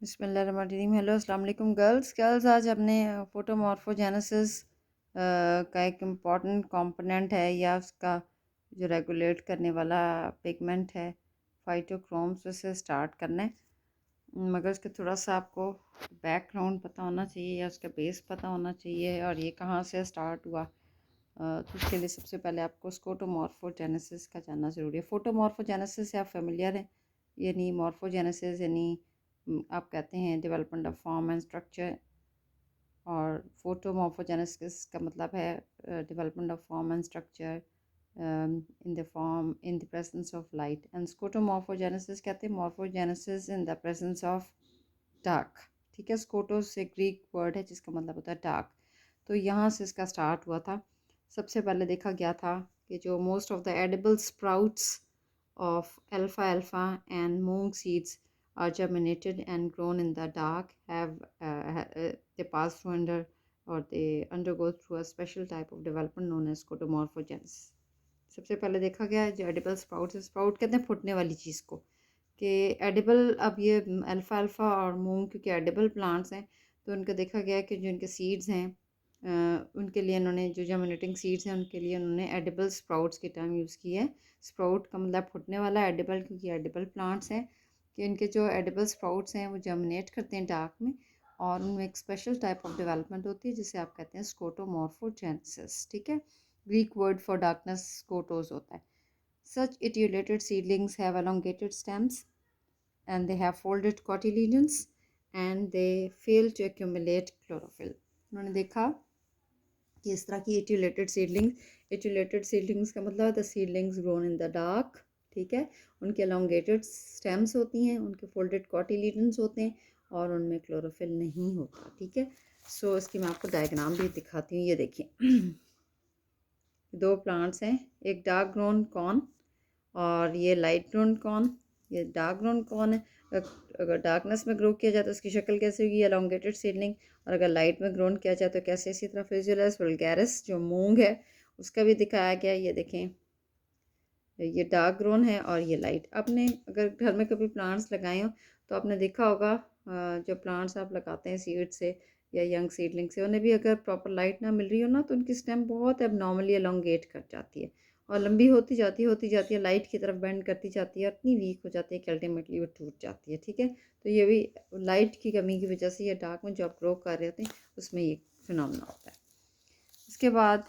बिस्मिल्लाहिर्रहमानिर्रहीम। हेलो अस्सलाम वालेकुम गर्ल्स आज हमने फोटोमॉर्फोजेनेसिस का एक इम्पॉर्टेंट कंपोनेंट है या उसका जो रेगुलेट करने वाला पिगमेंट है फाइटोक्रोम्स से स्टार्ट करना है। मगर उसका थोड़ा सा आपको बैकग्राउंड पता होना चाहिए या उसका बेस पता होना चाहिए और ये कहाँ से स्टार्ट हुआ। तो उसके लिए सबसे पहले आपको स्कोटोमॉर्फोजेनेसिस का जानना ज़रूरी है। फोटोमॉर्फोजेनेसिस से आप फेमिलियर हैं, यानी मॉर्फोजेनेसिस यानी आप कहते हैं development of form and structure, और फोटोमॉर्फोजेनेसिस का मतलब है development of form and structure in the presence of light. And स्कोटोमॉर्फोजेनेसिस कहते हैं morphogenesis in the presence of dark. ठीक है, स्कोटो से ग्रीक वर्ड है जिसका मतलब होता है डार्क। तो यहाँ से इसका स्टार्ट हुआ था। सबसे पहले देखा गया था कि जो most of the edible sprouts of alfalfa and mung seeds are germinated and grown in the dark they pass through under or they undergo through a special type of development known as scotomorphogenesis। सबसे पहले देखा गया है जो edible sprout कहते हैं फूटने वाली चीज़ को, कि एडिबल। अब ये अल्फाल्फा और मूंग क्योंकि एडिबल प्लांट्स हैं तो उनका देखा गया है कि जो इनके सीड्स हैं उनके लिए इन्होंने जो जर्मिनेटिंग सीड्स हैं उनके लिए उन्होंने एडिबल स्प्राउट्स की टर्म यूज़ की है। स्प्राउट का मतलब फूटने वाला, एडिबल क्योंकि एडिबल प्लांट्स हैं, कि इनके जो एडिबल स्प्राउट्स हैं वो जर्मिनेट करते हैं डार्क में और उनमें एक स्पेशल टाइप ऑफ डेवलपमेंट होती है जिसे आप कहते हैं स्कोटोमॉर्फोजेनेसिस। ठीक है, ग्रीक वर्ड फॉर डार्कनेस स्कोटोस होता है। Such etiolated seedlings have elongated stems and they have folded cotyledons and they fail to accumulate chlorophyll। उन्होंने देखा कि इस तरह की एटिलेटेड सीडलिंग्स का मतलब the seedlings grown in the dark. ठीक है, उनके एलोंगेटेड स्टेम्स होती हैं, उनके फोल्डेड कॉटिलीडन्स होते हैं और उनमें क्लोरोफिल नहीं होता। ठीक है, सो इसकी मैं आपको डायग्राम भी दिखाती हूँ। ये देखिए दो प्लांट्स हैं, एक डार्क ग्रोन कॉर्न और ये लाइट ग्रोन कॉर्न। ये डार्क ग्रोन कॉर्न है, अगर डार्कनेस में ग्रो किया जाए तो उसकी शक्ल कैसे होगी, एलोंगेटेड सीडलिंग, और अगर लाइट में ग्रोन किया जाए तो कैसे। इसी तरह फिजियोलस वल्गैरिस जो मूंग है उसका भी दिखाया गया। ये देखें, ये डार्क ग्रोन है और ये लाइट। आपने अगर घर में कभी प्लांट्स लगाए हो तो आपने देखा होगा जो प्लांट्स आप लगाते हैं सीड से या यंग सीडलिंग से, उन्हें भी अगर प्रॉपर लाइट ना मिल रही हो ना तो उनकी स्टेम बहुत एबनॉर्मली एलोंगेट कर जाती है और लंबी होती जाती है लाइट की तरफ बेंड करती जाती है और इतनी वीक हो जाती है कि अल्टीमेटली वो टूट जाती है। ठीक है, तो ये भी लाइट की कमी की वजह से, ये डार्क में जो आप ग्रो कर रहे होते हैं उसमें ये फिनोमेना होता है। इसके बाद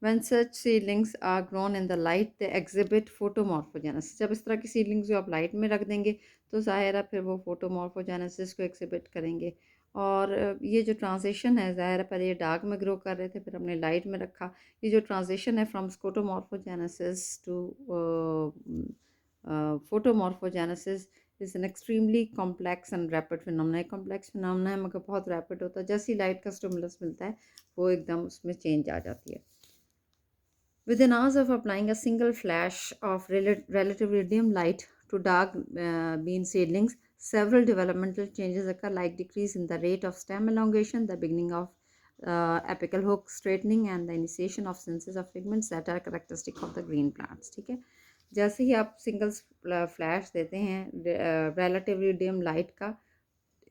When such seedlings are grown in the light, they exhibit photomorphogenesis। जब इस तरह की सीडलिंग्स जो आप लाइट में रख देंगे तो ज़ाहिर है फिर वो फोटोमॉर्फोजेनेसिस को एग्जिबिट करेंगे। और ये जो ट्रांजिशन है, ज़ाहिर है पहले ये डार्क में ग्रो कर रहे थे फिर हमने लाइट में रखा। ये जो ट्रांजिशन है from skotomorphogenesis to photomorphogenesis is an extremely complex and rapid phenomena. Complex phenomena है मगर बहुत रैपिड होता है। जैसे ही लाइट का स्टिमुलस मिलता है वो एकदम उसमें चेंज आ जाती है। Within hours of applying a single flash of relatively dim light to dark bean seedlings, several developmental changes occur, like decrease in the rate of stem elongation, the beginning of apical hook straightening, and the initiation of synthesis of pigments that are characteristic of the green plants। ठीक है, जैसे ही आप single flash देते हैं relatively dim light का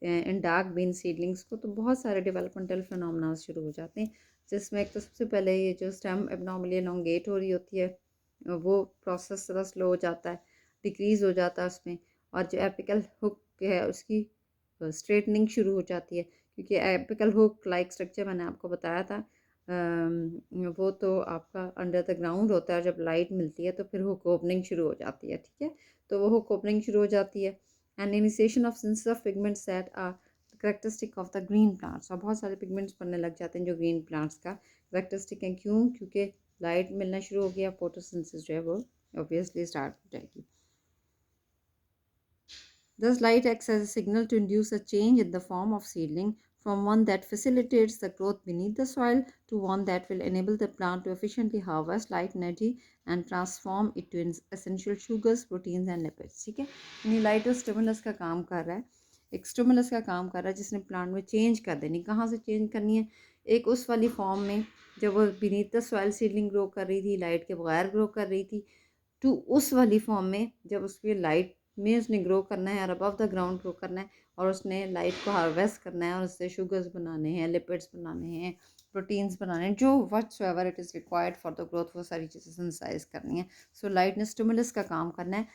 इन dark been seedlings को तो बहुत सारे डेवलपमेंटल फिनोमेना शुरू हो जाते हैं, जिसमें एक तो सबसे पहले ये जो स्टेम एबनॉर्मली एलोंगेट हो रही होती है वो प्रोसेस थोड़ा स्लो हो जाता है, डिक्रीज़ हो जाता है उसमें, और जो एपिकल हुक है उसकी स्ट्रेटनिंग शुरू हो जाती है, क्योंकि एपिकल हुक लाइक स्ट्रक्चर मैंने आपको बताया था वो तो आपका अंडर द ग्राउंड होता है। जब लाइट मिलती है तो फिर हुक ओपनिंग शुरू हो जाती है। ठीक है, तो वो हुक ओपनिंग शुरू हो जाती है and initiation of synthesis of pigments that are characteristic of the green plants। और बहुत सारे पिगमेंट्स बनने लग जाते हैं जो ग्रीन प्लांट्स का करेक्टरिस्टिक है। क्यों? क्योंकि लाइट मिलना शुरू हो गया, फोटोसिंथेसिस जो है वो ऑब्वियसली स्टार्ट हो जाएगी। Thus light acts as a signal to induce a change in the form of seedling from one that facilitates the growth beneath the soil to one that will enable the plant to efficiently harvest light energy and transform it to essential sugars, proteins and lipids। ठीक है, यानी light और stimulus का काम कर रहा है, एक स्टिमुलस का काम कर रहा है जिसने प्लांट में चेंज कर देनी। कहाँ से चेंज करनी है? एक उस वाली फॉर्म में जब वो beneath the soil seedling grow कर रही थी, लाइट के बगैर ग्रो कर रही थी, टू उस वाली फॉर्म में जब उस पर लाइट में उसने ग्रो करना है और अबव द ग्राउंड ग्रो करना है, और उसने लाइट को हार्वेस्ट करना है और उससे शुगर्स बनाने हैं, लिपिड्स बनाने हैं, प्रोटीन्स बनाने हैं, जो whatsoever it is required for the growth, वो सारी चीज़ें सिंथेसाइज करनी है। सो लाइट ने स्टिमुलस का काम करना है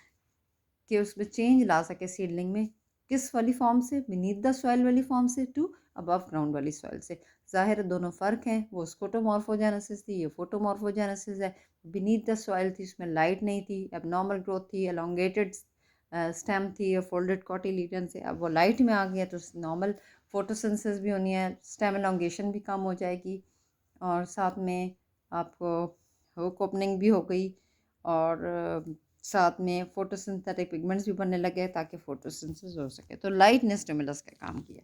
कि उसमें चेंज ला सके सीडलिंग में, किस वाली फॉर्म से, बीनीथ द सॉइल वाली फॉर्म से टू अबव ग्राउंड वाली सॉइल से। ज़ाहिर है दोनों फ़र्क हैं, वो स्कोटोमॉर्फोजेनेसिस थी, ये फोटोमॉर्फोजेनेसिस है। बीनीथ द सॉइल थी, उसमें लाइट नहीं थी, एबनॉर्मल ग्रोथ थी, एलोंगेटेड स्टेम थी और फोल्डेड कॉटिलीडन से। अब वो लाइट में आ गया तो नॉर्मल फोटोसिंथेसिस भी होनी है, स्टेम एलोंगेशन भी कम हो जाएगी, और साथ में आपको हुक ओपनिंग भी हो गई, और साथ में फोटोसिंथेटिक पिगमेंट्स भी बनने लगे ताकि फोटोसिंथेसिस हो सके। तो लाइट ने स्टिमुलस का काम किया।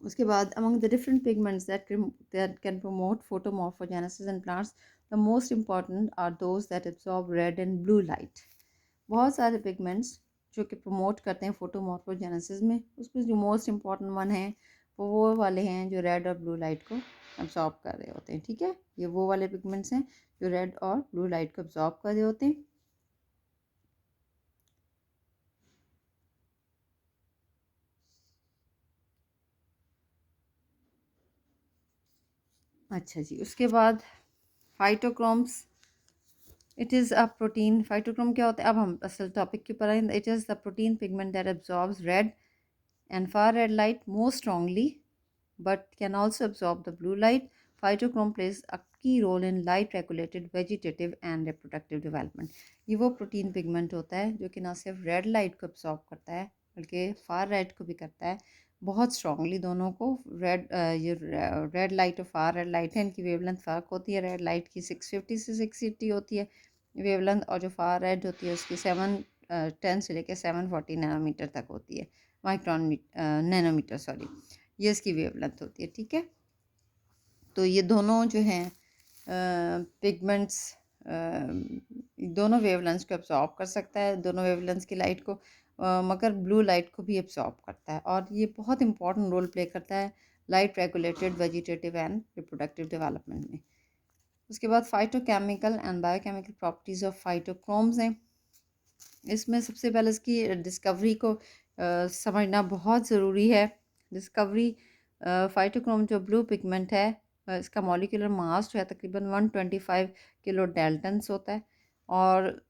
उसके बाद among the different pigments that can promote photomorphogenesis in plants, the most important are those that absorb red and blue light. बहुत सारे पिगमेंट्स जो कि प्रमोट करते हैं फोटोमॉर्फोजेनेसिस में, उसमें जो मोस्ट इम्पॉर्टेंट वन है वो वाले हैं जो रेड और ब्लू लाइट को अब्जॉर्ब कर रहे होते हैं। ठीक है, ये वो वाले पिगमेंट्स हैं जो रेड और ब्लू लाइट को अब्जॉर्ब कर रहे होते हैं। अच्छा जी, उसके बाद phytochromes, it is a protein. Phytochrome क्या होता है, अब हम असल टॉपिक के ऊपर आए। It is the protein pigment that absorbs red and far red light more strongly but can also absorb the blue light. Phytochrome plays a key role in light regulated vegetative and reproductive development. ये वो protein pigment होता है जो कि ना सिर्फ red light को absorb करता है बल्कि फार रेड को भी करता है बहुत स्ट्रांगली। दोनों को ये रेड लाइट और फार रेड लाइट है, इनकी वेवलेंथ फ़र्क होती है। रेड लाइट की 650 से 680 होती है वेवलेंथ, और जो फार रेड होती है उसकी 710 से लेकर 740 नैनोमीटर तक होती है, माइक्रोन नैनोमीटर सॉरी, ये इसकी वेवलेंथ होती है। ठीक है, तो ये दोनों जो हैं पिगमेंट्स दोनों वेवलेंथ्स को एब्जॉर्ब कर सकता है, दोनों वेवलेंथ्स की लाइट को, मगर ब्लू लाइट को भी एब्जॉर्ब करता है, और ये बहुत इंपॉर्टेंट रोल प्ले करता है light regulated vegetative and reproductive development में। उसके बाद phytochemical and biochemical properties of phytochromes हैं। इसमें सबसे पहले इसकी डिस्कवरी को समझना बहुत ज़रूरी है। डिस्कवरी फाइटोक्रोम जो ब्लू पिगमेंट है, इसका मॉलिक्यूलर मास जो है तकरीबन 125 किलो डाल्टन्स होता है, और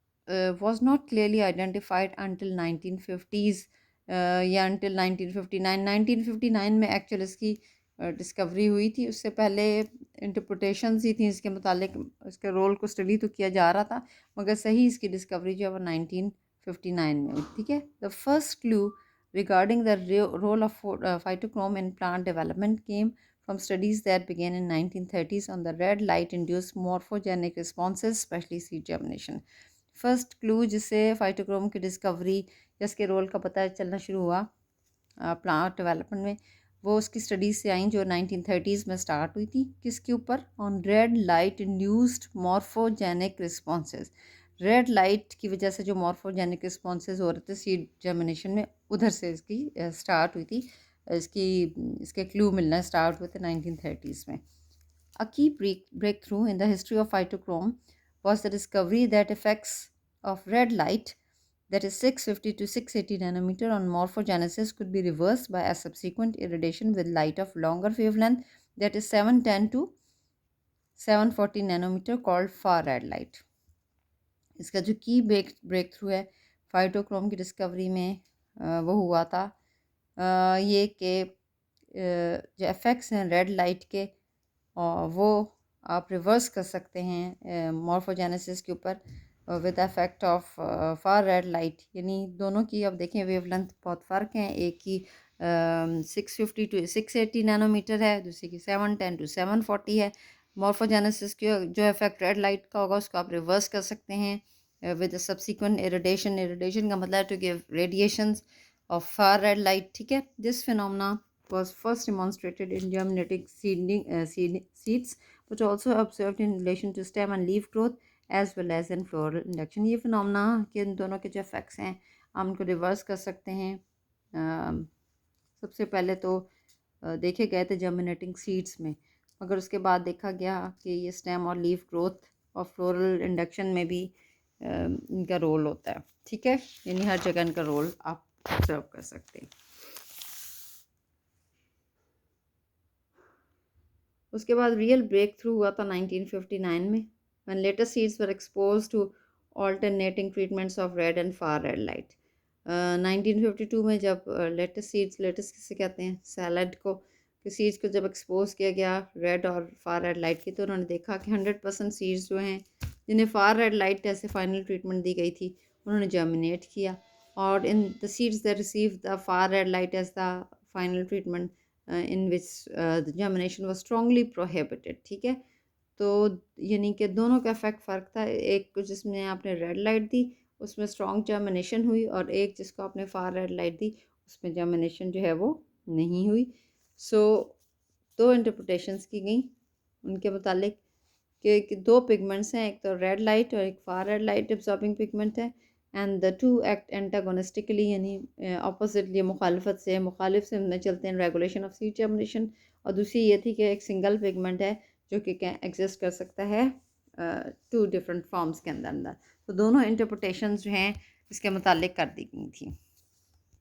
was not clearly identified until 1950s या अंटिल 1959 में एक्चुअल इसकी डिस्कवरी हुई थी। उससे पहले इंटरप्रिटेशंस ही थी इसके मुतालिक, इसके रोल को स्टडी तो किया जा रहा था, मगर सही इसकी डिस्कवरी जो है वो 1959 में हुई। ठीक है, the first clue regarding the role of phytochrome in plant development came from studies that began in 1930s on the red light induced morphogenic responses, especially seed germination. First clue जिससे phytochrome की discovery या इसके role का पता चलना शुरू हुआ plant development में, वो उसकी स्टडीज़ से आई जो 1930s में स्टार्ट हुई थी। किसके ऊपर, on red light induced morphogenic responses. Red light की वजह से जो मॉर्फोजेनिक रिस्पॉन्सेज हो रहे थे सीड जर्मिनेशन में, उधर से इसकी स्टार्ट हुई थी, इसके क्लू मिलना स्टार्ट हुए थे 1930s में। A key breakthrough in the history of phytochrome was the discovery that effects of red light, that is 650 to 680 nanometer on morphogenesis, could be reversed by a subsequent irradiation with light of longer wavelength, that is 710 to 740 nanometer, called far red light. इसका जो की break through है phytochrome की discovery में वो हुआ था ये कि जो इफ़ेक्ट्स हैं रेड लाइट के वो आप रिवर्स कर सकते हैं मॉर्फोजेनेसिस के ऊपर with effect of far red light. यानी दोनों की अब देखें वेवलेंथ बहुत फ़र्क हैं, एक की 650 टू 680 नैनोमीटर है, दूसरी की 710 टू 740 है। मॉर्फोजेनेसिस के जो इफेक्ट रेड लाइट का होगा उसको आप रिवर्स कर सकते हैं विद सब्सिक्वेंट इरिडेशन। इरिडेशन का मतलब to give radiations of far red light. ठीक है, this phenomena was first demonstrated in germinating seeds but also observed in relation to stem and leaf growth as well as in floral induction. ये phenomena के इन दोनों के जो effects हैं हम उनको रिवर्स कर सकते हैं। सबसे पहले तो देखे गए थे जर्मिनेटिंग सीड्स में, मगर उसके बाद देखा गया कि ये स्टेम और लीफ ग्रोथ और फ्लोरल इंडक्शन में भी इनका रोल होता है, ठीक है, यानी हर जगह इनका रोल आप ऑब्जर्व कर सकते हैं। उसके बाद रियल ब्रेक थ्रू हुआ था 1959 में, when later seeds were exposed to alternating treatments of red and far red light। 1952 में जब लेटेस्ट सीड्स, लेटेस्ट किसे कहते हैं, सैलड को, कि सीड्स को जब एक्सपोज किया गया रेड और फार रेड लाइट की, तो उन्होंने देखा कि 100% सीड्स जो हैं जिन्हें फार रेड लाइट ऐसे फाइनल ट्रीटमेंट दी गई थी, उन्होंने जर्मिनेट किया, और in the seeds that receive the far red light as the final treatment in which the germination was strongly prohibited, ठीक है। तो यानी कि दोनों का इफेक्ट फ़र्क था, एक को जिसमें आपने रेड लाइट दी उसमें स्ट्रॉन्ग जर्मिनेशन हुई, और एक जिसको आपने फार रेड लाइट दी उसमें जर्मिनेशन जो है वो नहीं हुई। सो दो इंटरप्रिटेशंस की गई उनके मुतालिक कि दो पिगमेंट्स हैं, एक तो रेड लाइट और एक फार रेड लाइट एब्जॉर्बिंग पिगमेंट है, एंड द टू एक्ट एंटागोनिस्टिकली, यानी अपोजिटली, मुखालिफ से में चलते हैं रेगुलेशन ऑफ सीड जर्मिनेशन। और दूसरी ये थी कि एक सिंगल पिगमेंट है जो कि एग्जिस्ट कर सकता है टू डिफरेंट फॉर्म्स के अंदर अंदर। तो दोनों इंटरप्रिटेशंस जो हैं इसके मुतालिक कर दी गई थी।